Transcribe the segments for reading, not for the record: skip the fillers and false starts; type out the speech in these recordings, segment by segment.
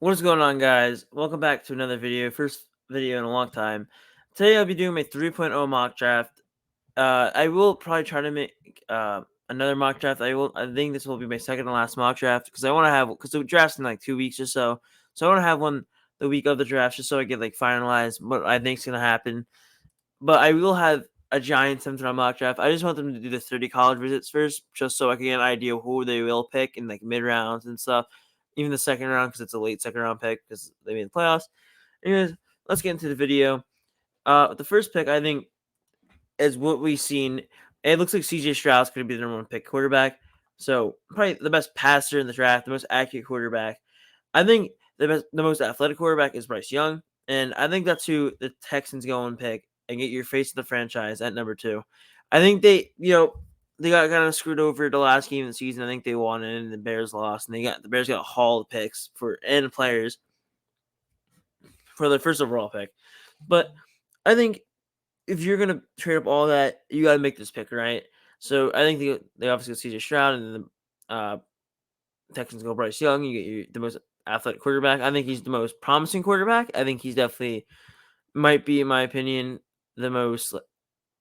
What's going on, guys? Welcome back to another video. First video in a long time. Today I'll be doing my 3.0 mock draft. I will probably try to make another mock draft. I think this will be my second to last mock draft because I want to have because the draft's in like 2 weeks or so. So I want to have one the week of the draft just so I can like finalize what I think is gonna happen. But I will have a giant 7th round mock draft. I just want them to do the 30 college visits first, just so I can get an idea of who they will pick in like mid rounds and stuff. Even the second round because it's a late second round pick because they made the playoffs. Anyways, let's get into the video. The first pick I think is what we've seen. It looks like CJ Stroud's going to be the number one pick quarterback. So probably the best passer in the draft, the most accurate quarterback. I think the most athletic quarterback is Bryce Young, and I think that's who the Texans go and pick and get your face of the franchise at number 2. I think they got kind of screwed over the last game of the season. I think they won and the Bears lost, and the Bears got a haul of picks and players for their first overall pick. But I think if you're gonna trade up all that, you got to make this pick, right? So I think they obviously go CJ Stroud, and the Texans go Bryce Young. You get the most athletic quarterback. I think he's the most promising quarterback. I think he's definitely might be, in my opinion, the most what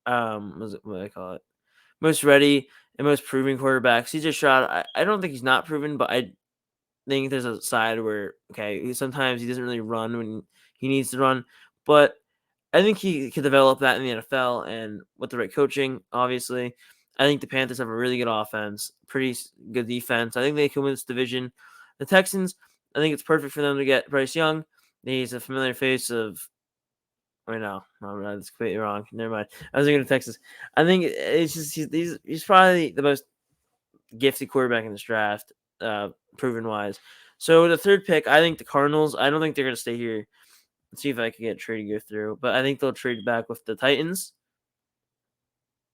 do I call it? Most ready and most proven quarterback. CJ Stroud, I don't think he's not proven, but I think there's a side where sometimes he doesn't really run when he needs to run, but I think he could develop that in the NFL and with the right coaching, obviously. I think the Panthers have a really good offense, pretty good defense. I think they can win this division. The Texans, I think it's perfect for them to get Bryce Young. He's a familiar face of. I know, that's completely wrong. Never mind. I was thinking of Texas. I think it's just he's probably the most gifted quarterback in this draft, proven wise. So the third pick, I think the Cardinals. I don't think they're gonna stay here. Let's see if I can get a trade to go through. But I think they'll trade back with the Titans.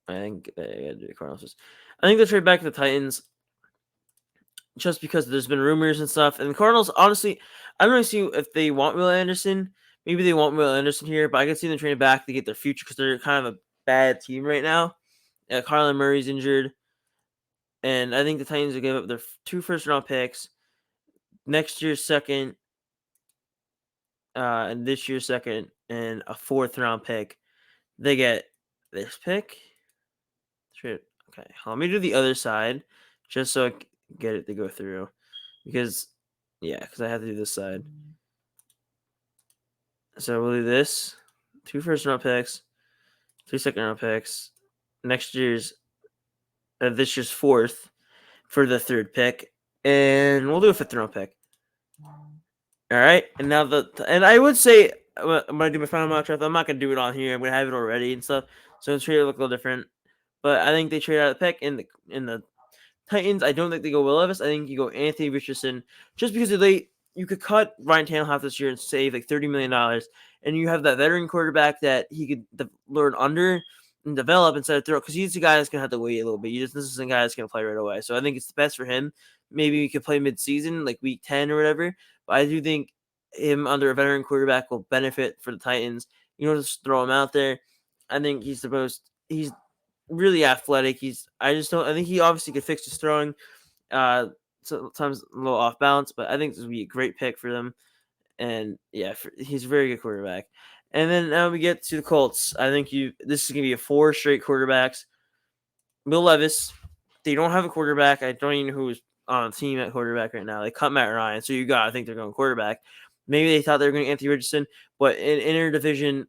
I think they gotta do the Cardinals. I think they'll trade back with the Titans just because there's been rumors and stuff. And the Cardinals, honestly, I don't really see if they want Will Anderson. Maybe they want Will Anderson here, but I can see them trading back to get their future because they're kind of a bad team right now. Kyler Murray's injured. And I think the Titans will give up their 2 first-round picks, next year's second, and this year's second, and a 4th-round pick. They get this pick. Okay, let me do the other side just so I get it to go through. Because I have to do this side. So we'll do this. 2 first-round picks, 3 second-round picks. This year's 4th for the 3rd pick. And we'll do a 5th-round pick. All right, and now and I would say I'm gonna do my final mock draft. I'm not gonna do it on here. I'm gonna have it already and stuff, so the trade will look a little different. But I think they trade out the pick in the Titans. I don't think they go Will Levis. I think you go Anthony Richardson, just because you could cut Ryan Tannehill this year and save like $30 million, and you have that veteran quarterback that he could learn under and develop instead of throw, because he's the guy that's gonna have to wait a little bit. This is the guy that's gonna play right away. So I think it's the best for him. Maybe we could play mid-season, like week 10 or whatever. But I do think him under a veteran quarterback will benefit for the Titans. You don't just throw him out there. I think he's really athletic. I think he obviously could fix his throwing. Sometimes a little off balance, but I think this would be a great pick for them. And he's a very good quarterback. And then now we get to the Colts. I think this is gonna be a 4 straight quarterbacks. Will Levis. They don't have a quarterback. I don't even know who's on the team at quarterback right now. They cut Matt Ryan, so I think they're going quarterback. Maybe they thought they were going Anthony Richardson, but an interdivision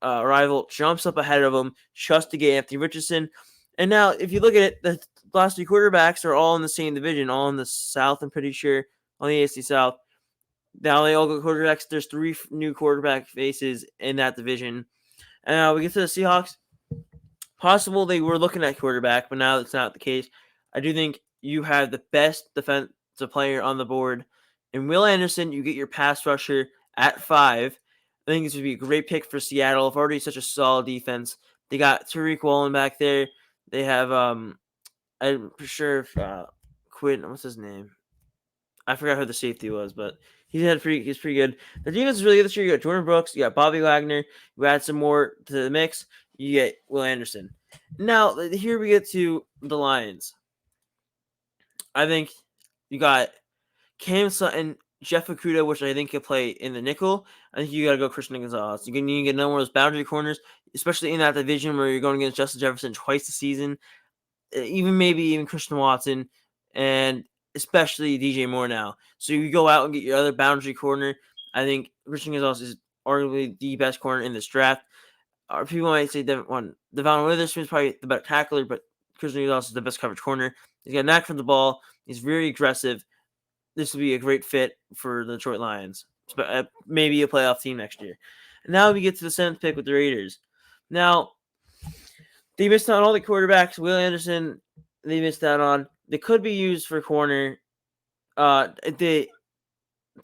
rival jumps up ahead of them just to get Anthony Richardson. And now, if you look at it, the last 3 quarterbacks are all in the same division, all in the South, I'm pretty sure, on the AFC South. Now they all go quarterbacks. There's 3 new quarterback faces in that division. And now we get to the Seahawks. Possible they were looking at quarterback, but now that's not the case. I do think you have the best defensive player on the board. In Will Anderson, you get your pass rusher at 5. I think this would be a great pick for Seattle. It's already such a solid defense. They got Tariq Woolen back there. They have I'm sure if Quinn, what's his name? I forgot who the safety was, but he's pretty good. The defense is really good this year. You got Jordan Brooks, you got Bobby Wagner. You add some more to the mix, you get Will Anderson. Now here we get to the Lions. I think you got Cam Sutton Jeff Okuda, which I think could play in the nickel. I think you got to go Christian Gonzalez. You need to get another one of those boundary corners, especially in that division where you're going against Justin Jefferson twice a season, even Christian Watson, and especially DJ Moore now. So you go out and get your other boundary corner. I think Christian Gonzalez is arguably the best corner in this draft. Or people might say Devon Witherspoon is probably the better tackler, but Christian Gonzalez is the best coverage corner. He's got a knack for the ball. He's very aggressive. This will be a great fit for the Detroit Lions. Maybe a playoff team next year. And now we get to the 7th pick with the Raiders. Now, they missed out on all the quarterbacks. Will Anderson, they missed out on. They could be used for corner.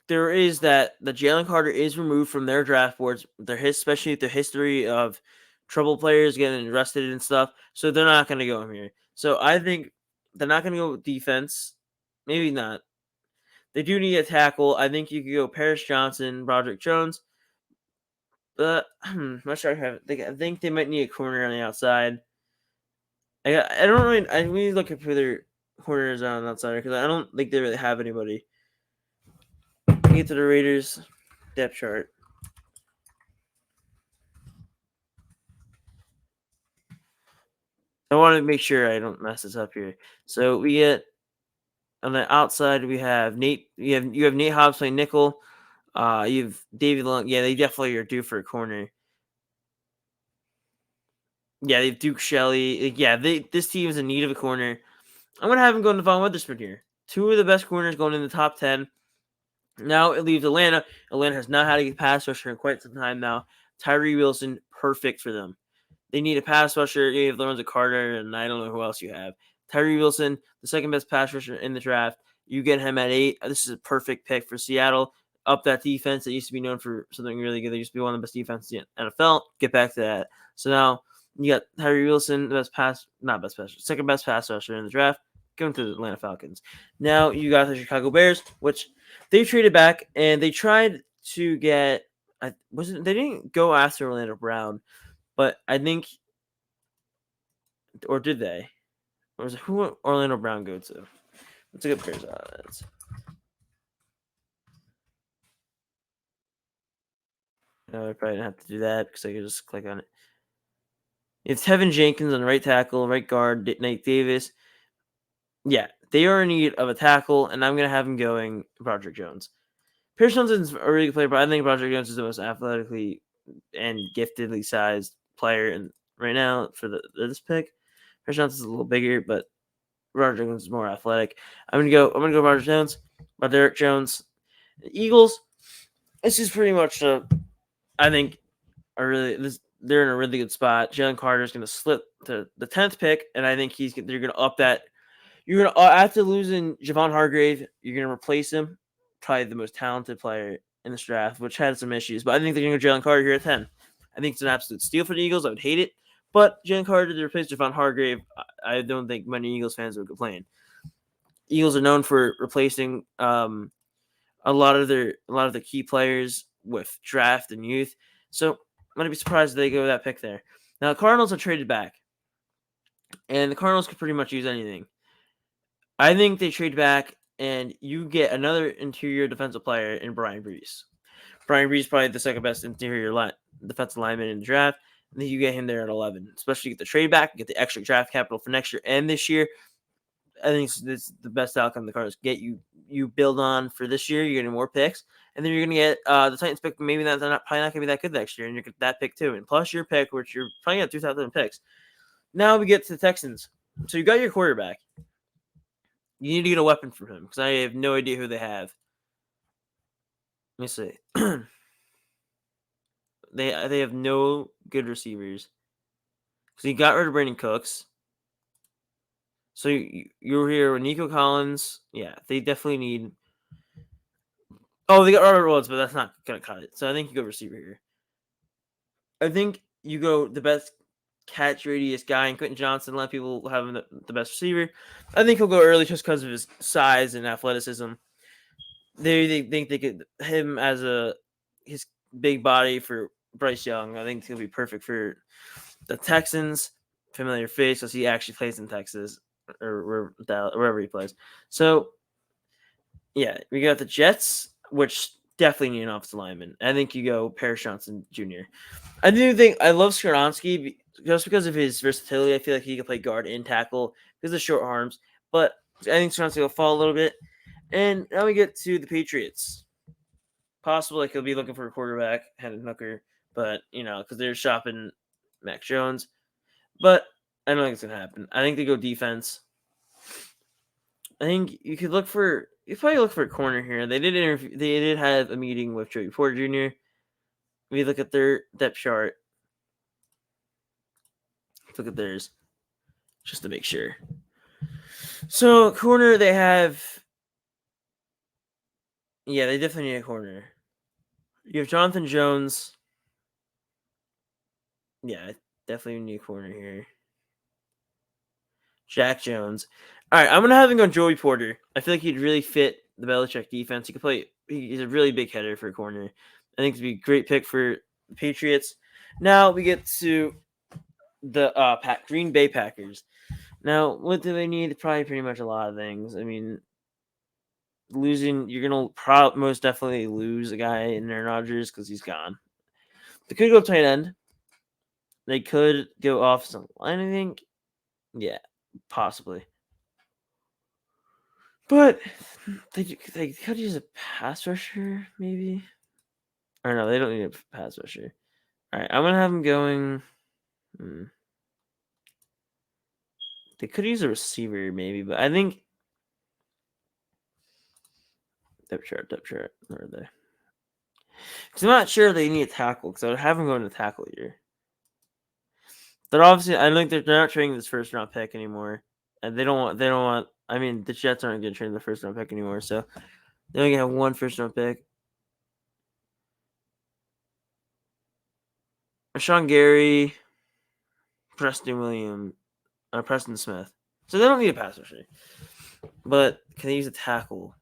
There is that the Jalen Carter is removed from their draft boards. Especially the history of trouble players getting arrested and stuff. So they're not going to go in here. So I think they're not going to go with defense. Maybe not. They do need a tackle. I think you could go Paris Johnson, Broderick Jones. But I'm not sure I think they might need a corner on the outside. I don't really. I need to look at who their corners on the outside because I don't think they really have anybody. Get to the Raiders depth chart. I want to make sure I don't mess this up here. So we get on the outside we have Nate. You have Nate Hobbs playing nickel. You have David Long. Yeah, they definitely are due for a corner. Yeah, they have Duke Shelley. Yeah, this team is in need of a corner. I'm gonna have him going to Devon Witherspoon here. 2 of the best corners going in the top 10. Now it leaves Atlanta. Atlanta has not had a pass rusher in quite some time now. Tyree Wilson, perfect for them. They need a pass rusher. You have Lorenzo Carter, and I don't know who else you have. Tyree Wilson, the second best pass rusher in the draft. You get him at 8. This is a perfect pick for Seattle. Up that defense that used to be known for something really good. They used to be one of the best defenses in the NFL. Get back to that. So now you got Tyree Wilson, second best pass rusher in the draft, going to the Atlanta Falcons. Now you got the Chicago Bears, which they traded back and they tried to get. They didn't go after Orlando Brown, but I think, or did they? Or was it who Orlando Brown go to? Let's look at Bears odds. No, I probably didn't have to do that because I could just click on it. It's Tevin Jenkins on right tackle, right guard, Nate Davis. Yeah, they are in need of a tackle, and I'm going to have him going Broderick Jones. Pierce Johnson's a really good player, but I think Broderick Jones is the most athletically and giftedly sized player right now for this pick. Pierce Johnson's a little bigger, but Broderick Jones is more athletic. I'm gonna go Broderick Jones, Broderick Jones. The Eagles. This is pretty much I think they're in a really good spot. Jalen Carter is going to slip to the 10th pick, and I think they're going to up that. You're going to after losing Javon Hargrave, you're going to replace him, probably the most talented player in this draft, which had some issues. But I think they're going to go Jalen Carter here at 10. I think it's an absolute steal for the Eagles. I would hate it, but Jalen Carter to replace Javon Hargrave, I don't think many Eagles fans would complain. Eagles are known for replacing a lot of the key players with draft and youth. So I'm going to be surprised if they go with that pick there. Now, the Cardinals have traded back, and the Cardinals could pretty much use anything. I think they trade back, and you get another interior defensive player in Brian Brees. Brian Brees is probably the second best interior defensive lineman in the draft. I think you get him there at 11, especially get the trade back, get the extra draft capital for next year and this year. I think it's the best outcome the Cardinals get. You build on for this year. You're getting more picks, and then you're going to get the Titans pick. Maybe they're probably not going to be that good next year, and you get that pick too. And plus your pick, which you're probably going to have 2,000 picks. Now we get to the Texans. So you got your quarterback. You need to get a weapon from him because I have no idea who they have. Let me see. They have no good receivers. So you got rid of Brandon Cooks. So you're here with Nico Collins. Yeah, they definitely need. Oh, they got Robert Woods, but that's not going to cut it. So I think you go receiver here. I think you go the best catch radius guy in Quentin Johnson. Let people have him the best receiver. I think he'll go early just because of his size and athleticism. They think they could him as his big body for Bryce Young. I think he'll be perfect for the Texans. Familiar face because he actually plays in Texas or wherever he plays. So yeah, we got the Jets. which definitely need an offensive lineman. I think you go Paris Johnson Jr. I do think I love Skoronski just because of his versatility. I feel like he can play guard and tackle because of short arms. But I think Skoronski will fall a little bit. And now we get to the Patriots. Possible like he'll be looking for a quarterback, Hendon Hooker, but because they're shopping Mac Jones. But I don't think it's gonna happen. I think they go defense. I think you probably look for a corner here. They did have a meeting with Joey Porter Jr. If you look at their depth chart, look at theirs just to make sure. So corner they have, yeah, they definitely need a corner. You have Jonathan Jones. Yeah, definitely need a corner here. Jack Jones. All right, I'm gonna have him go Joey Porter. I feel like he'd really fit the Belichick defense. He could play. He's a really big header for a corner. I think it'd be a great pick for the Patriots. Now we get to the Green Bay Packers. Now, what do they need? Probably pretty much a lot of things. I mean, you're gonna most definitely lose a guy in Aaron Rodgers because he's gone. They could go tight end. They could go offensive line. I think, yeah, possibly. But they could use a pass rusher, maybe. Or no, they don't need a pass rusher. All right, I'm gonna have them going. They could use a receiver, maybe, but I think depth chart. Where are they? Because I'm not sure they need a tackle. Because I would have them going to tackle here. They're obviously. I think they're not trading this first round pick anymore, and they don't want. I mean, the Jets aren't going to trade the first round pick anymore, so they only have one first round pick. Rashawn Gary, Preston Smith. So they don't need a pass rusher. But can they use a tackle?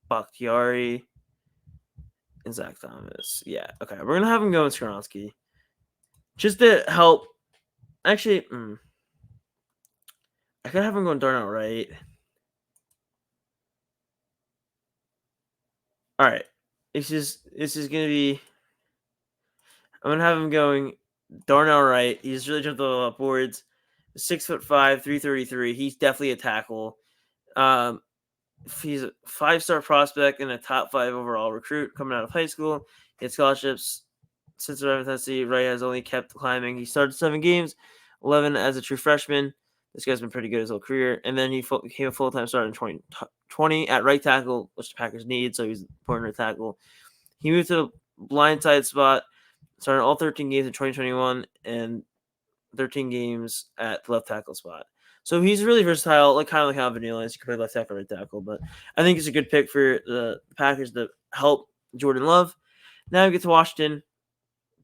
Bakhtiari and Zach Thomas. Yeah, okay. We're going to have him go with Skoronski. Just to help. Actually, I could have him going Darnell Wright. All right. This is going to be. I'm going to have him going Darnell Wright. He's really jumped up boards. 6'5", 333. He's definitely a tackle. He's a 5-star prospect and a top 5 overall recruit coming out of high school. He had scholarships since arriving in Tennessee. Wright has only kept climbing. He started 7 games, 11 as a true freshman. This guy's been pretty good his whole career. And then he became a full-time starter in 2020 at right tackle, which the Packers need, so he's important right tackle. He moved to the blindside spot, started all 13 games in 2021, and 13 games at the left tackle spot. So he's really versatile, kind of like how Vanilla is. He can play left tackle, right tackle. But I think it's a good pick for the Packers to help Jordan Love. Now we get to Washington.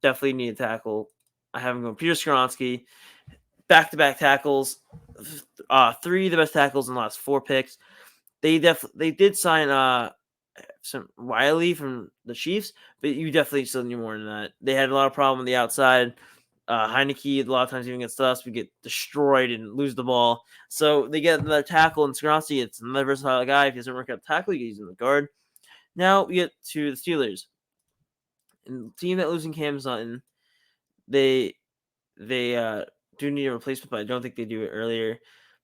Definitely need a tackle. I have him going Peter Skoronski. Back-to-back tackles. 3 of the best tackles in the last 4 picks. They did sign some Wiley from the Chiefs, but you definitely still need more than that. They had a lot of problem on the outside. Heineke, a lot of times even against us, we get destroyed and lose the ball. So they get another tackle, and Skoronski, it's another versatile guy. If he doesn't work out tackle, you can use him in the guard. Now we get to the Steelers. And the team that losing Cam Sutton, they do need a replacement, but I don't think they do it earlier.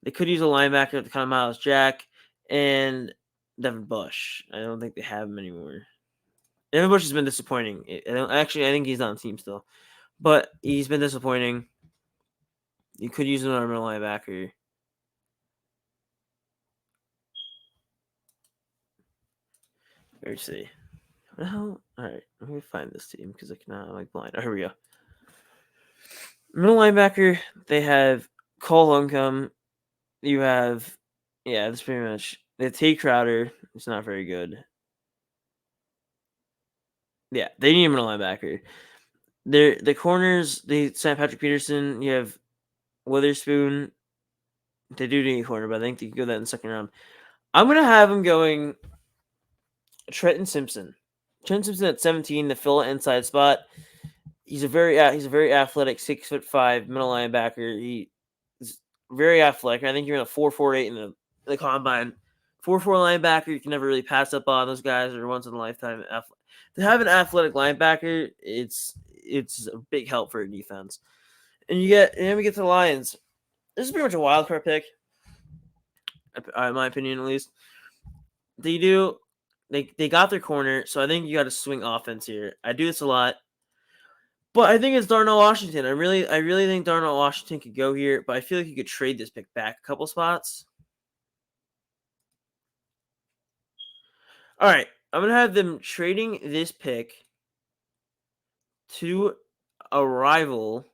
They could use a linebacker to kind of Miles Jack and Devin Bush. I don't think they have him anymore. Devin Bush has been disappointing. I think he's on the team still. But he's been disappointing. You could use another middle linebacker. Let's see. What the hell? All right, let me find this team because I cannot. I'm blind. Oh, here we go. Middle linebacker. They have Cole Holcomb. You have, that's pretty much. They have Tate Crowder. It's not very good. Yeah, they need a middle linebacker. The corners. They signed Patrick Peterson. You have Witherspoon. They do need a corner, but I think they can go that in the second round. I'm gonna have him going Trenton Simpson. Trenton Simpson at 17, the fill inside spot. He's a very athletic 6'5" middle linebacker. He's very athletic. I think you're in a 4.48 in the combine. 4-4 linebacker, you can never really pass up on those guys. Or once in a lifetime. To have an athletic linebacker, it's a big help for a defense. And then we get to the Lions. This is pretty much a wild card pick, in my opinion, at least. They got their corner, so I think you got to swing offense here. I do this a lot, but I think it's Darnell Washington. I really think Darnell Washington could go here, but I feel like you could trade this pick back a couple spots. All right, I'm gonna have them trading this pick to a rival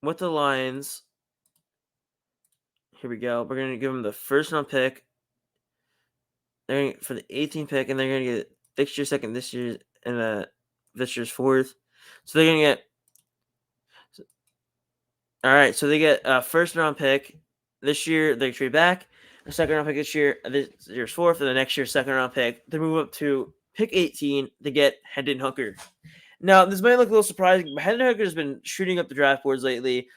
with the Lions. Here we go. We're gonna give them the first round pick. They're for the 18th pick, and they're gonna get next year's second, this year's, and this year's fourth. So they're gonna get. All right, so they get a first round pick this year. They trade back a second round pick this year. This year's fourth, and the next year's second round pick. They move up to pick 18 to get Hendon Hooker. Now, this might look a little surprising, but Hendon Hooker has been shooting up the draft boards lately.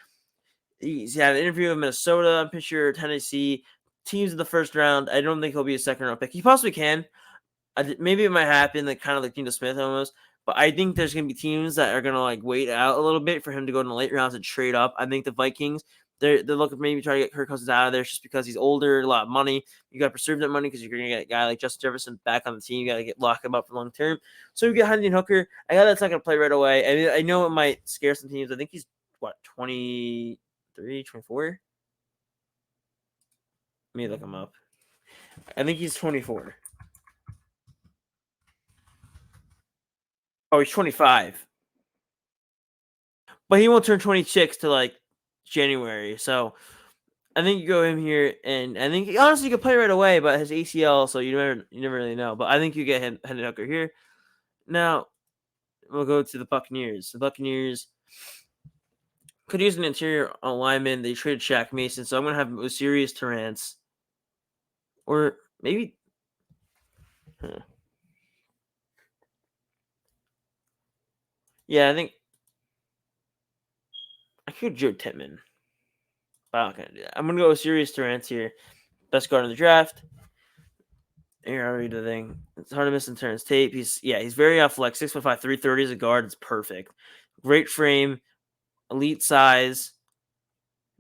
He's had an interview with Minnesota, I'm pretty sure, Tennessee, teams in the first round. I don't think he'll be a second round pick. He possibly can. Maybe it might happen, kind of like Geno Smith almost. But I think there's going to be teams that are going to wait out a little bit for him to go in the late rounds and trade up. I think the Vikings, they're looking maybe try to get Kirk Cousins out of there just because he's older, a lot of money. You got to preserve that money because you're going to get a guy like Justin Jefferson back on the team. You got to lock him up for long term. So you get Hendon Hooker. I know that's not going to play right away. I mean, I know it might scare some teams. I think he's 23, 24. Let me look him up. I think he's 24. Oh, he's 25. But he won't turn 26 to January. So I think you go him here, and I think honestly you could play right away, but his ACL, so you never really know. But I think you get Hendon Hooker here. Now we'll go to the Buccaneers. The Buccaneers could use an interior lineman. They traded Shaq Mason, so I'm gonna have Osiris Torrance, or maybe. Yeah, I think I could Joe Tittman. But I'm not gonna do that. I'm gonna go with Osiris Torrance here, best guard in the draft. Here, I'll read the thing. It's hard to miss in Terrence tape. He's very athletic, 6'5", 330 as a guard. It's perfect. Great frame, elite size,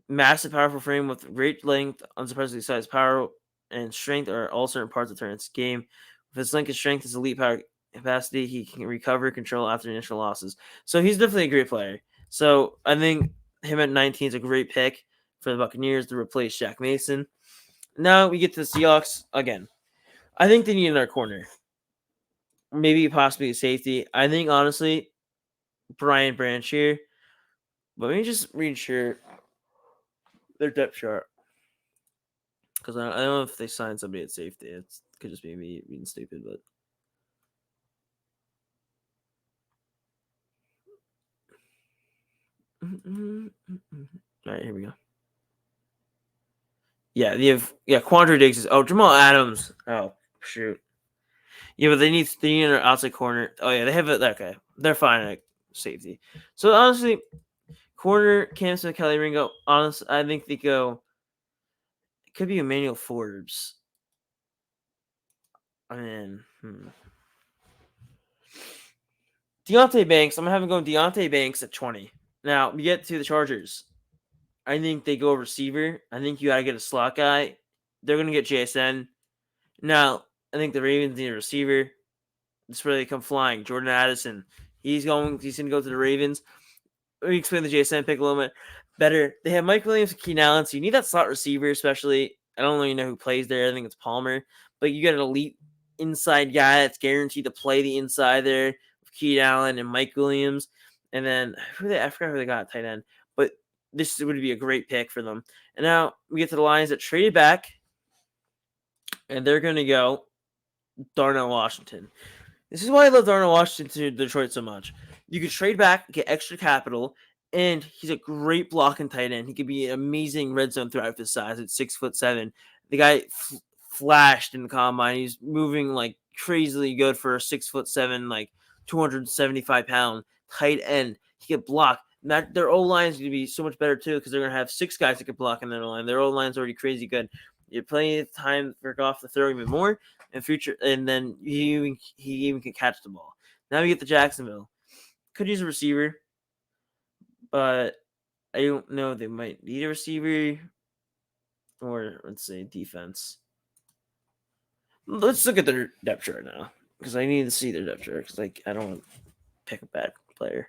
massive, powerful frame with great length, unsurprisingly sized power and strength are all certain parts of Terrence's game. With his length and strength, his elite power capacity, he can recover control after initial losses. So he's definitely a great player. So I think him at 19 is a great pick for the Buccaneers to replace Shaq Mason. Now we get to the Seahawks again. I think they need another corner. Maybe possibly a safety. I think, honestly, Brian Branch here. But let me just read sure their depth chart. Because I don't know if they signed somebody at safety. It could just be me being stupid, but. All right, here we go. Yeah, they have Quandre Diggs. Jamal Adams. Oh, shoot. Yeah, but they need an outside corner. Oh yeah, they have it. Okay, they're fine at safety. So honestly, corner Cam Smith, Kelly Ringo. Honestly, I think they go. It could be Emmanuel Forbes. I mean, Deontay Banks. I'm gonna have him go Deontay Banks at 20. Now we get to the Chargers. I think they go receiver. I think you gotta get a slot guy. They're gonna get JSN. Now I think the Ravens need a receiver. That's where they come flying. Jordan Addison. He's gonna go to the Ravens. Let me explain the JSN pick a little bit better. They have Mike Williams and Keenan Allen, so you need that slot receiver, especially. I don't really know who plays there. I think it's Palmer. But you got an elite inside guy that's guaranteed to play the inside there with Keenan Allen and Mike Williams. And then I forgot who they got at tight end. But this would be a great pick for them. And now we get to the Lions that traded back. And they're going to go Darnell Washington. This is why I love Darnell Washington to Detroit so much. You could trade back, get extra capital, and he's a great blocking tight end. He could be an amazing red zone threat with his size at 6'7". The guy flashed in the combine. He's moving crazily good for a 6'7", 275-pound tight end. He could block. That their O line is going to be so much better too because they're going to have 6 guys that can block in their O line. Their O line's already crazy good. You're plenty of time for Goff to throw even more in future, and then he even can catch the ball. Now we get to Jacksonville. Could use a receiver, but I don't know if they might need a receiver or let's say defense. Let's look at their depth chart now because I need to see their depth chart because I don't want to pick a bad player.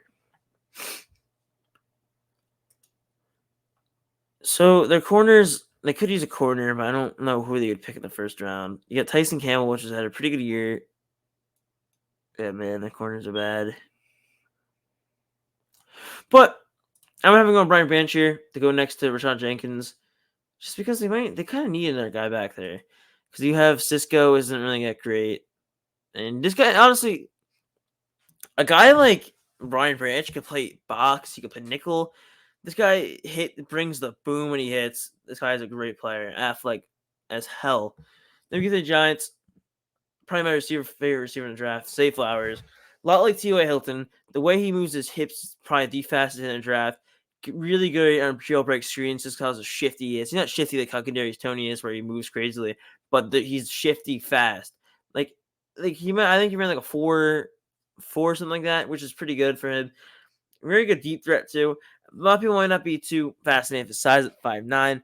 So their corners, they could use a corner, but I don't know who they would pick in the first round. You got Tyson Campbell, which has had a pretty good year. Yeah, man, the corners are bad. But I'm having on Brian Branch here to go next to Rashad Jenkins, just because they kind of need another guy back there. Because you have Cisco isn't really that great, and this guy honestly, a guy like Brian Branch could play box, he could play nickel. This guy brings the boom when he hits. This guy is a great player, athletic as hell. Then we get the Giants. Probably my favorite receiver in the draft, Zay Flowers. A lot like T.Y. Hilton. The way he moves his hips is probably the fastest in the draft. Really good on jailbreak screens just because how shifty he is. He's not shifty like how Kadarius Toney is, where he moves crazily, but he's shifty fast. I think he ran like a 4 something like that, which is pretty good for him. Very good deep threat too. A lot of people might not be too fascinated with the size at 5'9".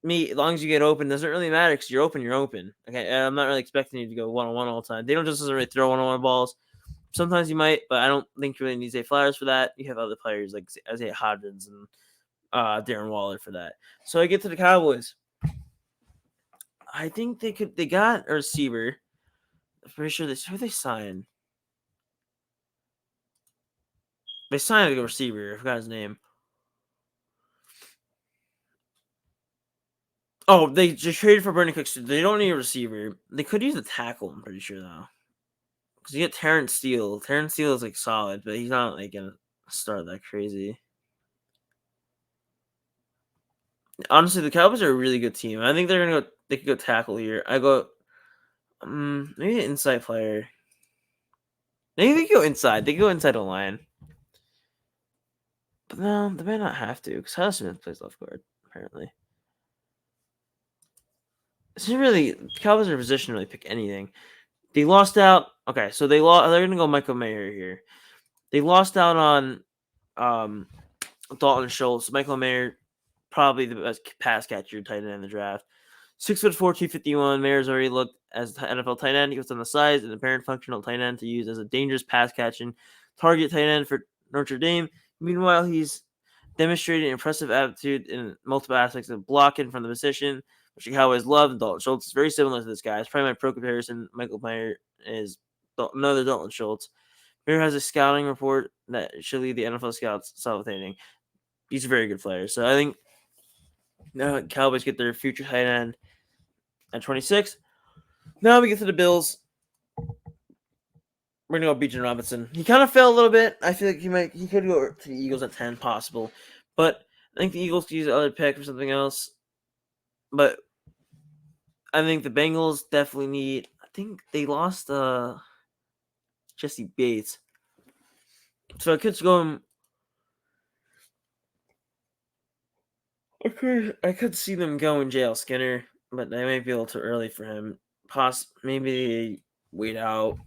Me, as long as you get open, doesn't really matter because you're open, you're open. Okay, I'm not really expecting you to go 1-on-1 all the time. They don't just really throw 1-on-1 balls. Sometimes you might, but I don't think you really need Zay Flowers for that. You have other players like Isaiah Hodgins and Darren Waller for that. So I get to the Cowboys. I think they got a receiver. I'm pretty sure who they signed. They signed a receiver. I forgot his name. Oh, they just traded for Brandon Cooks. They don't need a receiver. They could use a tackle, I'm pretty sure, though. Because you get Terrence Steele. Terrence Steele is, solid, but he's not, going to start that crazy. Honestly, the Cowboys are a really good team. I think they could go tackle here. I go, maybe an inside player. Maybe they could go inside. They could go inside the line. But no, they might not have to, because Tyler Smith plays left guard, apparently. The Cowboys are in a position to really pick anything. They lost out. Okay, so they're going to go Michael Mayer here. They lost out on Dalton Schultz. Michael Mayer, probably the best pass catcher tight end in the draft. 6'4", 251. Mayer's already looked as the NFL tight end. He was on the size and apparent functional tight end to use as a dangerous pass catching target tight end for Notre Dame. Meanwhile, he's demonstrated impressive aptitude in multiple aspects of blocking from the position, which he always loved. Dalton Schultz is very similar to this guy. It's probably my pro comparison. Michael Mayer is another Dalton Schultz. Mayer has a scouting report that should lead the NFL scouts salivating. He's a very good player. So I think now Cowboys get their future tight end at 26. Now we get to the Bills. We're gonna go Bijan Robinson. He kind of fell a little bit. I feel like he could go to the Eagles at 10, possible. But I think the Eagles could use the other pick or something else. But I think the Bengals definitely need. I think they lost Jesse Bates, so I could go. I could see them going JL Skinner, but they might be a little too early for him. Maybe wait out.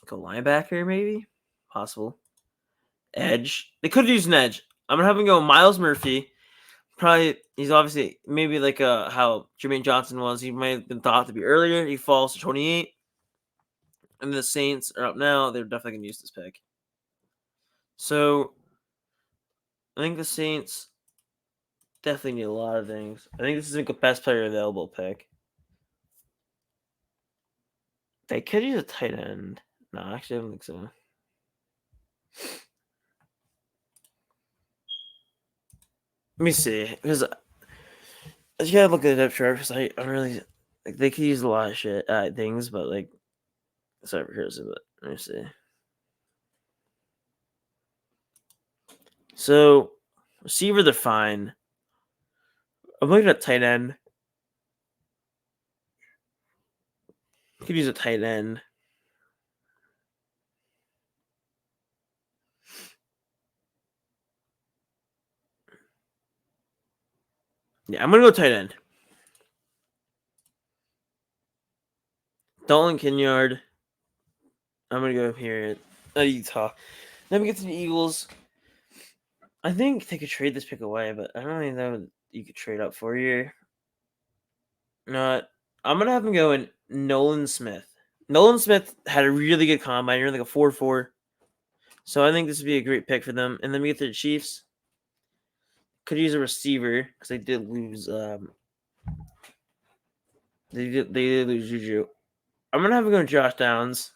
Go linebacker, maybe? Possible. Edge. They could use an edge. I'm going to have him go Miles Murphy. Probably, he's obviously, maybe like how Jermaine Johnson was. He might have been thought to be earlier. He falls to 28. And the Saints are up now. They're definitely going to use this pick. So, I think the Saints definitely need a lot of things. I think this is the best player available pick. They could use a tight end. No, actually, I don't think so. Let me see, because you gotta look at the depth chart. Because I really they could use a lot of things, but sorry for here's it. Let me see. So receiver, they're fine. I'm looking at tight end. Could use a tight end. Yeah, I'm gonna go tight end. Dalton Kinyard. I'm gonna go here at Utah. Then we get to the Eagles. I think they could trade this pick away, but I don't even know you could trade up for you. No, I'm gonna have him go in Nolan Smith. Nolan Smith had a really good combine. You're like a 4.4. So I think this would be a great pick for them. And then we get to the Chiefs. Could use a receiver because they did lose. They did lose Juju. I'm gonna have him go Josh Downs.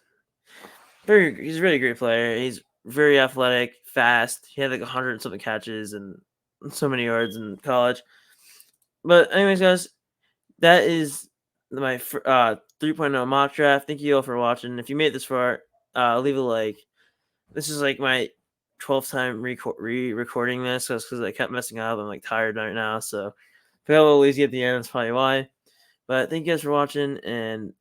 He's a really great player. He's very athletic, fast. He had like 100 something catches and so many yards in college. But anyways, guys, that is my 3.0 mock draft. Thank you all for watching. If you made it this far, leave a like. This is like my 12th time re-recording this because I kept messing up. I'm like tired right now, so if I got a little lazy at the end, that's probably why. But thank you guys for watching, and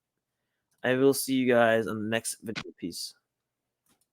I will see you guys on the next video. Peace.